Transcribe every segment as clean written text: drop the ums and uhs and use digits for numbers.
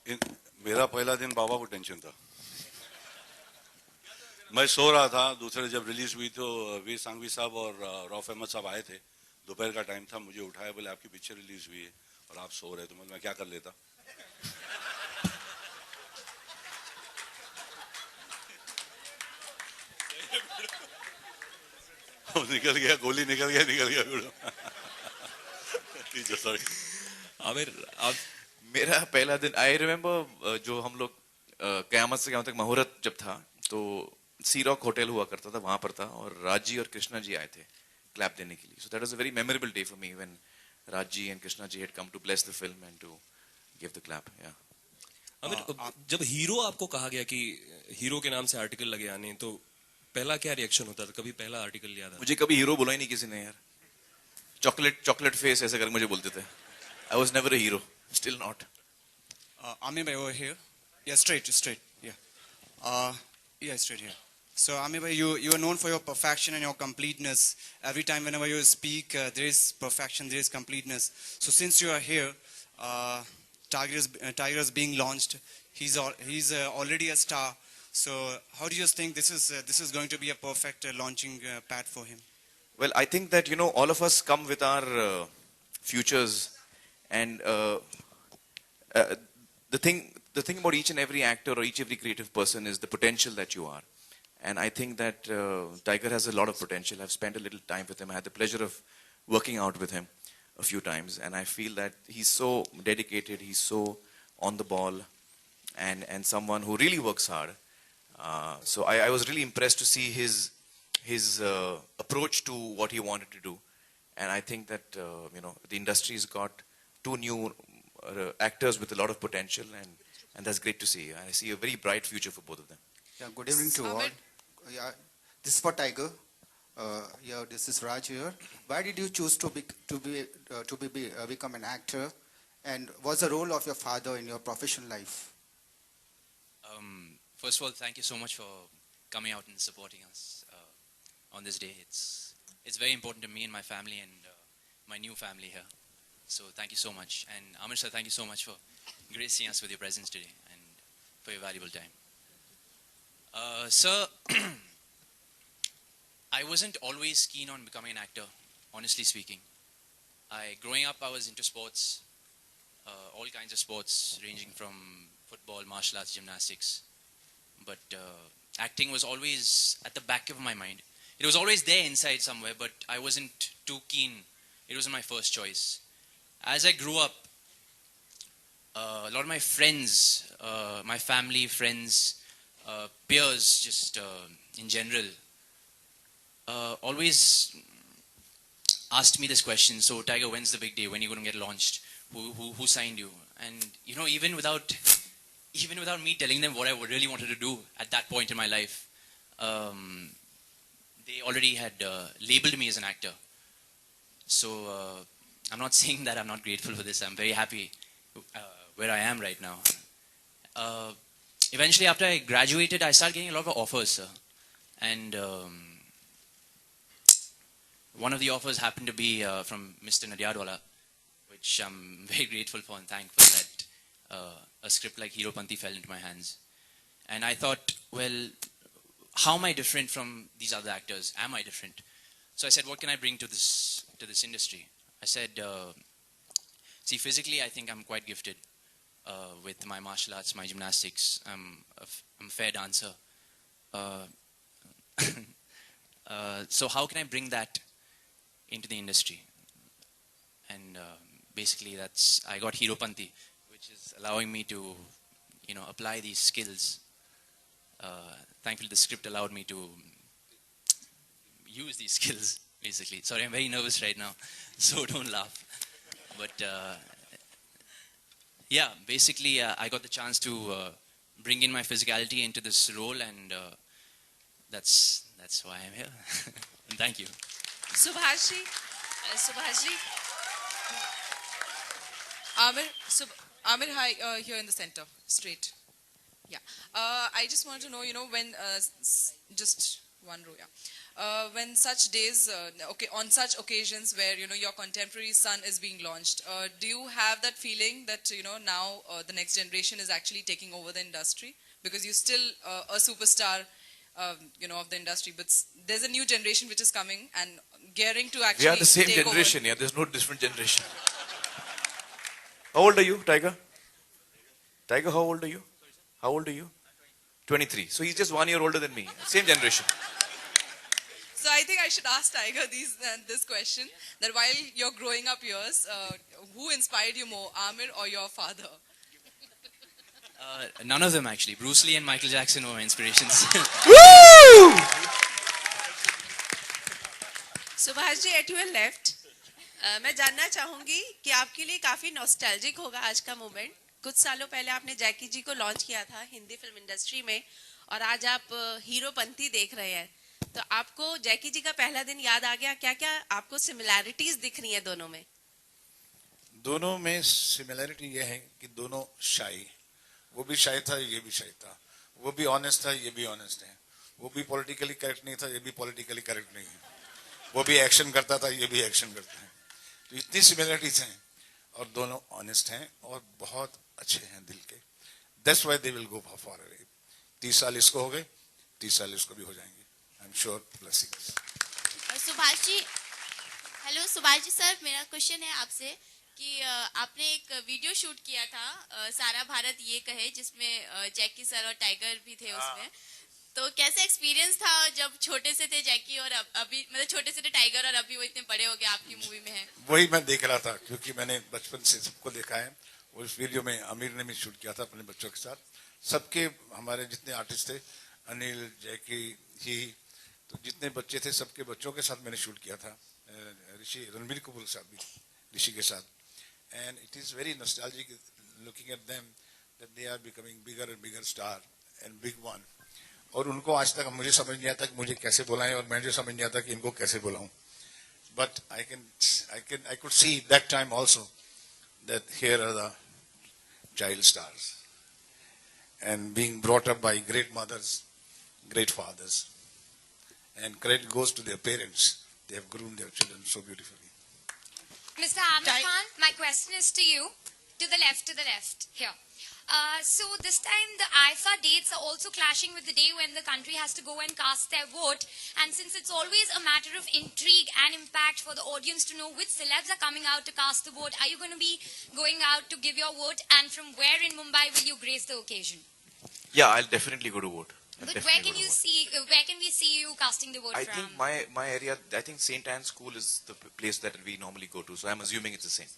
मेरा पहला दिन बाबा को टेंशन था। मैं सो रहा था, दूसरे जब रिलीज हुई तो वीर सांघवी साहब और रौफ अहमद साहब आए थे, दोपहर का टाइम था, मुझे उठाया, बोले आपकी पिक्चर रिलीज हुई है और आप सो रहे, तो मैं क्या कर लेता। निकल गया, गोली निकल गया। सॉरी आमिर, आप मेरा पहला दिन, आई रिमेम्बर जो हम लोग कयामत से कयामत तक मुहूर्त जब था तो सी रॉक होटल हुआ करता था, वहां पर था और राज जी और कृष्णा जी आए थे क्लैप देने के लिए. So that was a very memorable day for me when Raj ji and Krishna ji had come to bless the film and to give the clap. या आमिर, जब हीरो आपको कहा गया कि हीरो के नाम से आर्टिकल लगे आने, तो पहला क्या रिएक्शन होता था? कभी पहला आर्टिकल याद आता? मुझे कभी हीरो बोला ही नहीं किसी ने यार. चॉकलेट फेस ऐसे करके मुझे बोलते थे. I was never a hero, still not. Aamir bhai over here. Yeah, straight. Yeah. Yeah, straight here. So Aamir bhai, you are known for your perfection and your completeness. Every time whenever you speak, there is perfection, there is completeness. So since you are here, Tiger is being launched. He's already a star. So how do you think this is going to be a perfect launching pad for him? Well, I think that, all of us come with our futures, and the thing about each and every actor or every creative person is the potential that you are. And I think that Tiger has a lot of potential. I've spent a little time with him. I had the pleasure of working out with him a few times, and I feel that he's so dedicated, he's so on the ball, and someone who really works hard. So I was really impressed to see his approach to what he wanted to do. And I think that the industry's got two new actors with a lot of potential, and that's great to see. I see a very bright future for both of them. Yeah, good evening to all. Yeah, this is for Tiger. Yeah, this is Raj here. Why did you choose to become an actor, and what's the role of your father in your professional life? First of all, thank you so much for coming out and supporting us on this day. It's very important to me and my family and my new family here. So thank you so much. And Aamir sir, thank you so much for gracing us with your presence today and for your valuable time. Sir, I wasn't always keen on becoming an actor, honestly speaking. Growing up, I was into sports, all kinds of sports, ranging from football, martial arts, gymnastics. But acting was always at the back of my mind. It was always there inside somewhere, but I wasn't too keen. It wasn't my first choice. As I grew up, a lot of my friends, my family, friends, peers, just in general, always asked me this question: so Tiger, when's the big day? When are you going to get launched? Who signed you? And even without me telling them what I really wanted to do at that point in my life, they already had labeled me as an actor. So I'm not saying that I'm not grateful for this. I'm very happy where I am right now. Eventually, after I graduated, I started getting a lot of offers, sir. And one of the offers happened to be from Mr. Nadyadwala, which I'm very grateful for and thankful that a script like Hero Panti fell into my hands. And I thought, well, how am I different from these other actors? Am I different? So I said, what can I bring to this industry? I said, see, physically, I think I'm quite gifted with my martial arts, my gymnastics. I'm a fair dancer. So how can I bring that into the industry? And basically, I got Hero Panti, which is allowing me to, apply these skills. Thankfully, the script allowed me to use these skills, basically. Sorry, I'm very nervous right now, so don't laugh. But yeah, basically, I got the chance to bring in my physicality into this role, and that's why I'm here. And thank you. Subhashji. Aamir, hi, here in the center, straight. Yeah. I just wanted to know, when, just one row, yeah. when such days, on such occasions where your contemporary son is being launched, do you have that feeling that now the next generation is actually taking over the industry, because you're still a superstar, of the industry, but there's a new generation which is coming and gearing to actually We are the same take generation, over. yeah. There's no different generation. How old are you, Tiger? Tiger, how old are you? How old are you? 23. So he's just 1 year older than me. Same generation. So I think I should ask Tiger this question, that while you're growing up years, who inspired you more, Aamir or your father? None of them actually. Bruce Lee and Michael Jackson were my inspirations. Woo! Subhash ji at your left मैं जानना चाहूंगी कि आपके लिए काफी nostalgic होगा आज का मोमेंट. कुछ सालों पहले आपने जैकी जी को लॉन्च किया था हिंदी फिल्म इंडस्ट्री में, और आज आप हीरोपंती देख रहे हैं. तो आपको जैकी जी का पहला दिन याद आ गया? क्या क्या आपको सिमिलैरिटीज दिख रही है दोनों में? दोनों में सिमिलैरिटी ये है कि दोनों शाई, वो भी शाई था, ये भी शाई था. वो भी ऑनेस्ट था, ये भी ऑनेस्ट है. वो भी पॉलिटिकली करेक्ट नहीं था, ये भी पॉलिटिकली करेक्ट नहीं है. वो भी एक्शन करता था, ये भी एक्शन करता है. तो इतनी सिमिलरिटीज हैं और दोनों ऑनेस्ट हैं और बहुत अच्छे हैं दिल के. That's why they will go for away. 30 साल इसको हो गए, 30 साल इसको भी हो जाएंगे. I am sure. Blessings. Subhash ji, hello Subhash ji sir, मेरा क्वेश्चन है आपसे कि आपने एक वीडियो शूट किया था सारा भारत ये कहे, जिसमें जैकी सर और टाइगर भी थे उसमें. तो कैसा एक्सपीरियंस था जब छोटे से थे जैकी और अभी, मतलब छोटे से थे टाइगर और अभी वो इतने बड़े हो गए आपकी मूवी में है? वही मैं देख रहा था क्योंकि मैंने बचपन से सबको देखा है. उस वीडियो में आमिर ने भी शूट किया था अपने बच्चों के साथ. सबके हमारे जितने आर्टिस्ट थे, अनिल, जैकी ही, तो जितने बच्चे थे सबके बच्चों के साथ मैंने शूट किया था. ऋषि, रणबीर कपूर के साथ भी, ऋषि के साथ. And it is very nostalgic looking at them that they are becoming bigger and bigger star and big one. और उनको आज तक मुझे समझ नहीं आता कि मुझे कैसे बुलाएं, और मुझे समझ नहीं आता कि इनको कैसे बुलाऊं. But I could see that time also that here are the child stars and being brought up by great mothers, great fathers, and credit goes to their parents. They have groomed their children so beautifully. Mr. Aamir Khan, my question is to you, to the left here. So this time the IFA dates are also clashing with the day when the country has to go and cast their vote, and since it's always a matter of intrigue and impact for the audience to know which celebs are coming out to cast the vote, are you going to be going out to give your vote, and from where in Mumbai will you grace the occasion? Yeah, I'll definitely go to vote. But where can we see you casting the vote I from? think my area, I think St. Anne's School is the place that we normally go to. So I'm assuming it's the same.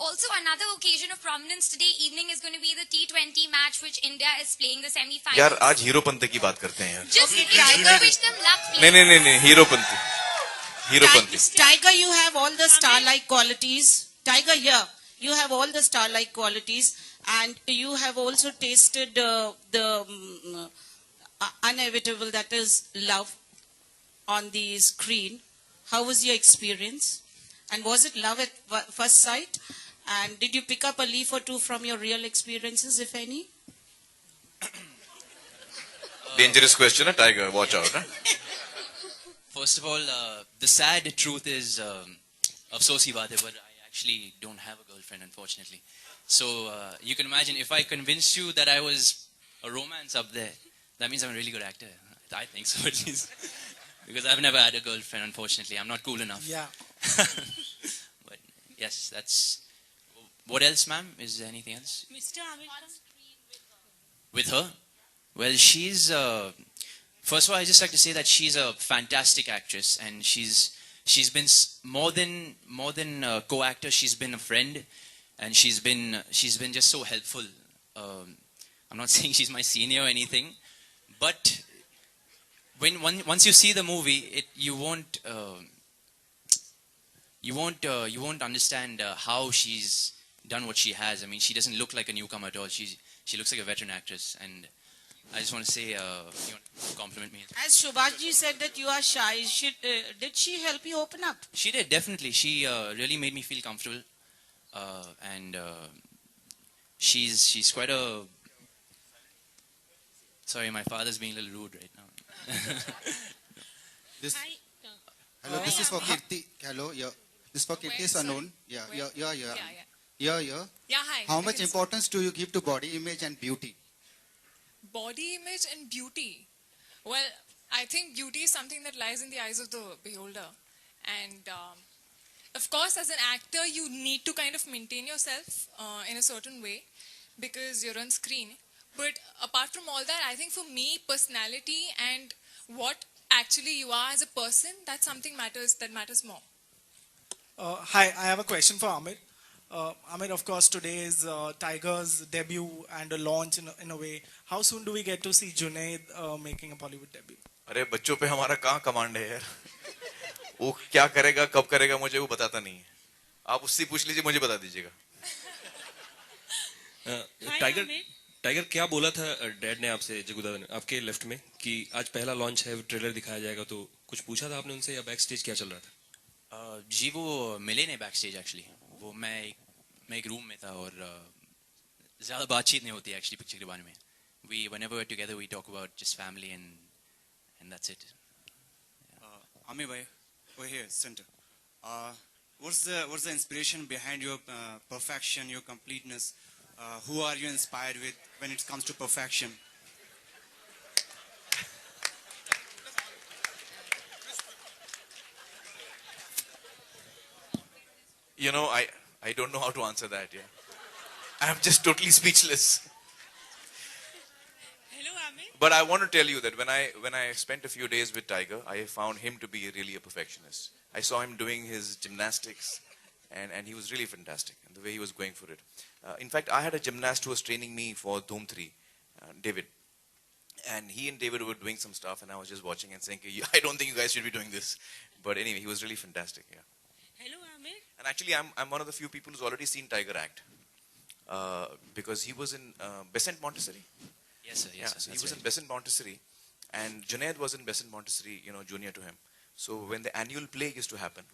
Also, another occasion of prominence today evening is going to be the T20 match which India is playing the semi-finals. यार आज हीरोपंती की बात करते हैं यार. Just wish them luck, please. नहीं Heropanti. Heropanti. Tiger, you have all the star-like qualities. Tiger, here, you have all the star-like qualities, and you have also tasted the inevitable, that is love, on the screen. How was your experience? And was it love at first sight? And did you pick up a leaf or two from your real experiences, if any? Dangerous question, Tiger. Watch out. First of all, the sad truth is, afsos hi baat hai, but I actually don't have a girlfriend, unfortunately. So you can imagine, if I convinced you that I was a romance up there, that means I'm a really good actor. I think so, at least. Because I've never had a girlfriend, unfortunately. I'm not cool enough. Yeah. But yes, that's... What else, ma'am? Is there anything else? Mr. Aamir Khan. With her? Well, she's... first of all, I just like to say that she's a fantastic actress, and she's been more than a co-actor. She's been a friend, and she's been just so helpful. I'm not saying she's my senior or anything, but once you see the movie, you won't understand how she's done what she has. I mean, she doesn't look like a newcomer at all. She looks like a veteran actress, and I just want to say, you want to compliment me. As Subhashji said that you are shy, did she help you open up? She did, definitely. She really made me feel comfortable, and she's quite a... Sorry, my father's being a little rude right now. Hello, this is for Kirti. Hello, yeah. This is for Kirti Sanon. Yeah, yeah, yeah, yeah. Yeah, yeah. Yeah, hi. How much importance do you give to body image and beauty? Body image and beauty. Well, I think beauty is something that lies in the eyes of the beholder. And of course, as an actor, you need to kind of maintain yourself in a certain way because you're on screen. But apart from all that, I think for me, personality and what actually you are as a person, that's something that matters more. Hi, I have a question for Aamir. Aamir, of course, today is Tiger's debut and a launch in a way. How soon do we get to see Junaid making a Bollywood debut? अरे बच्चों पे हमारा कहाँ command है यार वो क्या करेगा कब करेगा मुझे वो बताता नहीं है आप उससे पूछ लीजिए मुझे बता दीजिएगा टाइगर क्या बोला था डैड ने आपसे जगुदा ने आपके लेफ्ट में कि आज पहला लॉन्च है ट्रेलर दिखाया जाएगा तो कुछ पूछा था आपने उनसे या बैक स्टेज क्या चल रहा था जी वो मिले नहीं बैक स्टेज एक्चुअली वो मैं एक रूम में था और ज़्यादा बातचीत नहीं होती एक्चुअली पिक्चर के बारे में we whenever we're together we talk about just family and that's it. Aamir bhai, we're here, center. What's the inspiration behind your perfection, your completeness? Who are you inspired with when it comes to perfection? You know, I don't know how to answer that. Yeah, I'm just totally speechless. Hello, Aamir. But I want to tell you that when I spent a few days with Tiger, I found him to be really a perfectionist. I saw him doing his gymnastics, and he was really fantastic in the way he was going for it. In fact, I had a gymnast who was training me for Dhoom 3, David. And he and David were doing some stuff, and I was just watching and saying, I don't think you guys should be doing this. But anyway, he was really fantastic, yeah. Hello, Aamir. And actually, I'm one of the few people who's already seen Tiger act. Because he was in Besant Montessori. Yes, sir. Yes, Yeah, sir. so he That's was right. in Besant Montessori, and Junaid was in Besant Montessori, junior to him. So when the annual play used to happen,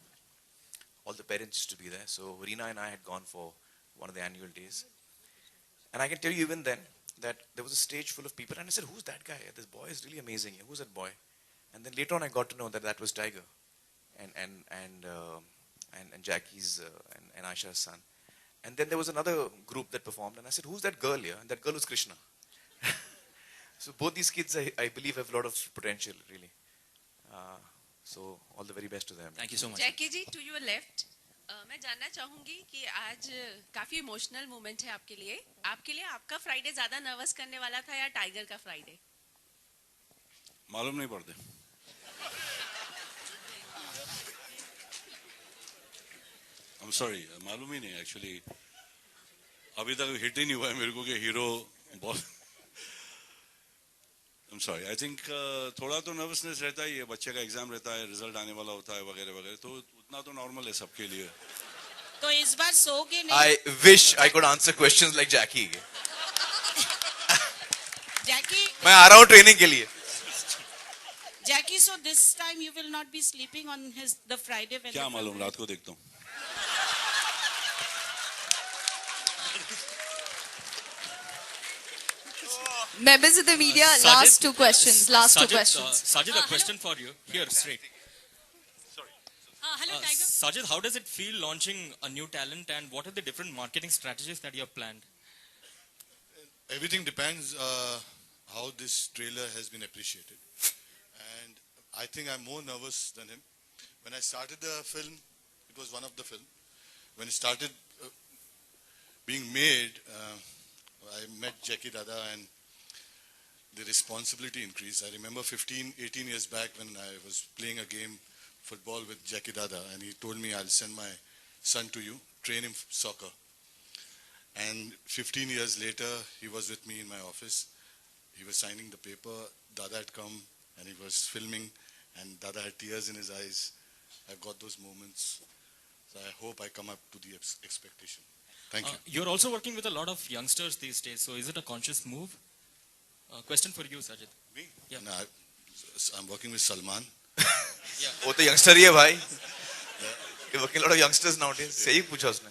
all the parents used to be there. So Reena and I had gone for one of the annual days. And I can tell you even then that there was a stage full of people, and I said, who's that guy? This boy is really amazing. Who's that boy? And then later on I got to know that that was Tiger and Jackie's and Aisha's son. And then there was another group that performed, and I said, who's that girl here? And that girl was Krishna. So both these kids, I believe, have a lot of potential, really. So all the very best to them. Thank you so much. Jackie ji, to your left, मैं जानना चाहूंगी कि आज काफी emotional moment है आपके लिए आपका फ्राइडे ज्यादा नर्वस करने वाला था या टाइगर का फ्राइडे? मालूम नहीं पड़ते I'm sorry, मालूम ही नहीं एक्चुअली अभी तक हिट ही नहीं हुआ है मेरे को कि हीरो बहुत I'm sorry, I think थोड़ा तो नर्वसनेस रहता ही है बच्चे का एग्जाम रहता है रिजल्ट आने वाला होता है वगैरह वगैरह तो उतना तो नॉर्मल है सबके लिए तो इस बार सोगे नहीं? I wish I could answer questions like Jackie. Jackie, मैं आ रहा हूँ ट्रेनिंग के लिए. Jackie, so this time you will not be sleeping on the Friday when क्या मालूम रात को देखता हूँ Members of the media, last two questions. Sajid, a question for you. Here, straight. Hello, Tiger. Sajid, how does it feel launching a new talent and what are the different marketing strategies that you have planned? Everything depends how this trailer has been appreciated. And I think I'm more nervous than him. When I started the film, it was one of the film. When it started being made, I met Jackie Dada and the responsibility increased. I remember 18 years back when I was playing a game, football with Jackie Dada, and he told me, I'll send my son to you, train him soccer. And 15 years later, he was with me in my office. He was signing the paper. Dada had come and he was filming, and Dada had tears in his eyes. I've got those moments. So I hope I come up to the expectation. Thank you. You're also working with a lot of youngsters these days, so is it a conscious move? Question for you, Sajid. Me? Yeah. No, I'm working with Salman. वो तो youngster ही है भाई. You're working a lot of youngsters nowadays. सही पूछा उसने.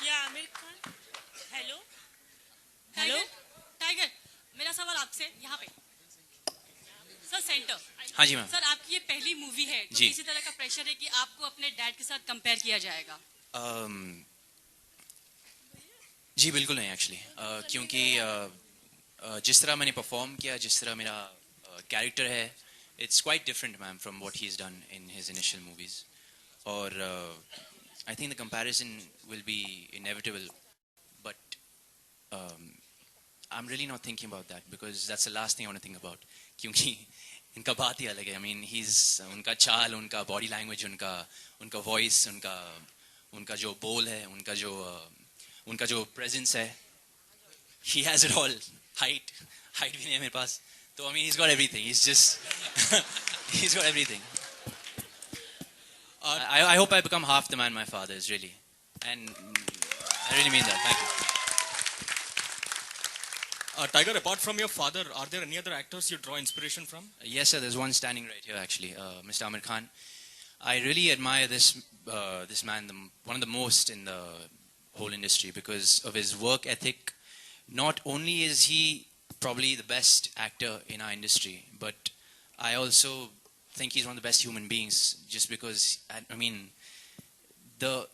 Yeah, Aamir Khan. Hello. Tiger. मेरा सवाल आपसे यहाँ पे. Sir, center. हाँ जी मैम। सर आपकी ये पहली मूवी है तो जी। किसी तरह का प्रेशर है कि आपको अपने डैड के साथ कंपेयर किया जाएगा? जी बिल्कुल नहीं एक्चुअली, क्योंकि जिस तरह मैंने परफॉर्म किया, जिस तरह मेरा कैरेक्टर है, it's quite different ma'am from what he is done in his initial movies. और I think the comparison will be inevitable, but I am really not thinking about that because that's the last thing I want to think about. क्योंकि इनका बात ही अलग है. I mean उनका चाल, उनका body language, उनका वॉइस, उनका जो बोल है, उनका जो प्रेजेंस है, he has it all. height भी नहीं है मेरे पास, तो I mean he's got everything. He's just he's got everything. I hope I become half the man my father is, really, and I really mean that. Thank you. Tiger, apart from your father, are there any other actors you draw inspiration from? Yes sir, there's one standing right here actually, Mr. Aamir Khan. I really admire this man, one of the most in the whole industry, because of his work ethic. Not only is he probably the best actor in our industry, but I also think he's one of the best human beings, just because I mean the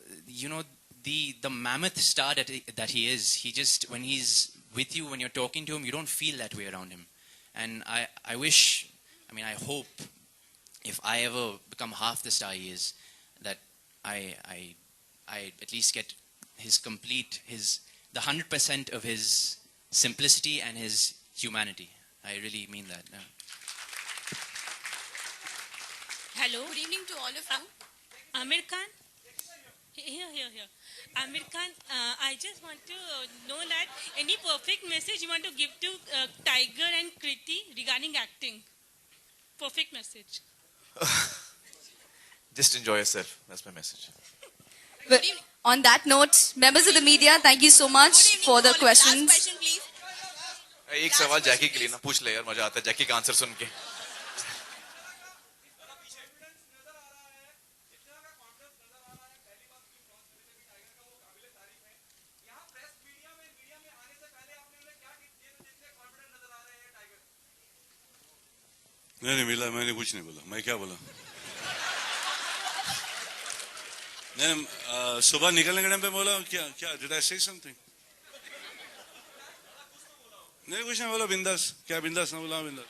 mammoth star that he is, he just, when he's with you, when you're talking to him, you don't feel that way around him. And I wish, I mean I hope, if I ever become half the star he is, that I at least get the 100% of his simplicity and his humanity. I really mean that. Hello. Good evening to all of you. Aamir Khan. Here. Aamir Khan, I just want to know that any perfect message you want to give to Tiger and Kriti regarding acting? Perfect message. Just enjoy yourself. That's my message. Well, on that note, members of the media, thank you so much for the questions. Last question, please. एक सवाल जैकी के लिए ना पूछ ले यार, मजा आता है जैकी का आंसर सुन के. नहीं मिला, मैंने कुछ नहीं बोला. मैं क्या बोला? नहीं, सुबह निकलने के टाइम पे बोला क्या did I say something? नहीं कुछ नहीं बोला. बिंदास, क्या बिंदास ना बोला? बिंदास